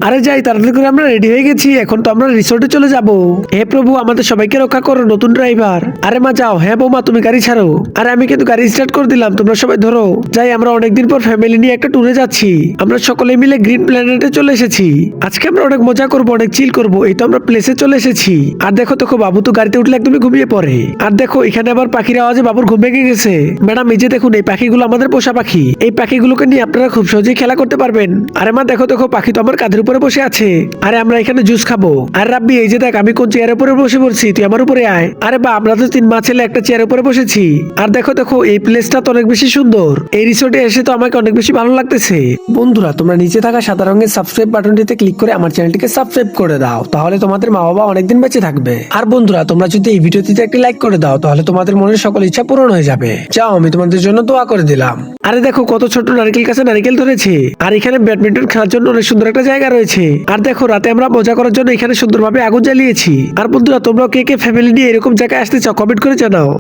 আরে যাই তাড়াতাড়ি করে, আমরা রেডি হয়ে গেছি, এখন তো আমরা রিসোর্টে চলে যাব। হে প্রভু, আমাদের সবাইকে রক্ষা করো নতুন ড্রাইভার। আরে মা যাও, হ্যাঁ বৌমা তুমি গাড়ি ছাড়ো। আরে আমি কিন্তু গাড়ি স্টার্ট করে দিলাম, তোমরা সবাই ধরো। যাই, আমরা অনেকদিন পর ফ্যামিলি নিয়ে একটা ট্যুরে যাচ্ছি। আমরা সকলে মিলে গ্রিন প্ল্যানেটে চলে এসেছি। আজকে আমরা অনেক মজা করবো, অনেক চিল করবো। এই তো আমরা প্লেসে চলে এসেছি। আর দেখো দেখো, বাবু তো গাড়িতে উঠলে একদমই ঘুমিয়ে পড়ে। আর দেখো এখানে আবার পাখির আওয়াজে বাবুর ঘুম ভেঙে গেছে। ম্যাডাম এই যে দেখুন, এই পাখিগুলো আমাদের পোষা পাখি। এই পাখিগুলোকে নিয়ে আপনারা খুব সহজেই খেলা করতে পারবেন। আরে মা দেখো দেখো, পাখি তো আমার কাঁধের উপরে বসে আছে। আরে আমরা এখানে জুস খাবো। আর রাব্বি এই যে দেখ, আমি কোন চেয়ারের উপরে বসে পড়ছি, তুই আমার উপরে আয়। আরে বা, আমরা তো 3 মা ছেলে একটা চেয়ারের উপরে বসেছি। আর দেখো দেখো, এই প্লেসটা তো অনেক বেশি সুন্দর। এই রিসোর্টে এসে তো আমাকে অনেক বেশি ভালো লাগতেছে। বন্ধুরা, তোমরা নিচে থাকা সাদা রঙের সাবস্ক্রাইব বাটনটিতে ক্লিক করে আমার চ্যানেলটিকে সাবস্ক্রাইব করে দাও, তাহলে তোমাদের মা বাবা অনেকদিন বেঁচে থাকবে। আর বন্ধুরা, তোমরা যদি এই ভিডিওটিতে একটি লাইক করে দাও, তাহলে তোমাদের মনের সকল ইচ্ছা পূরণ হয়ে যাবে। যাও, আমি তোমাদের জন্য দোয়া করে দিলাম। আরে দেখো কত ছোট নারকেল গাছে নারকেল ধরেছে। আর এখানে ব্যাডমিন্টন খেলার জন্য অনেক সুন্দর একটা জায়গা রয়েছে। আর দেখো, রাতে আমরা মজা করার জন্য এখানে সুন্দরভাবে আগুন জ্বালিয়েছি। আর বন্ধুরা, তোমরা কে কে ফ্যামিলি নিয়ে এরকম জায়গায় আসতে চাও কমেন্ট করে জানাও।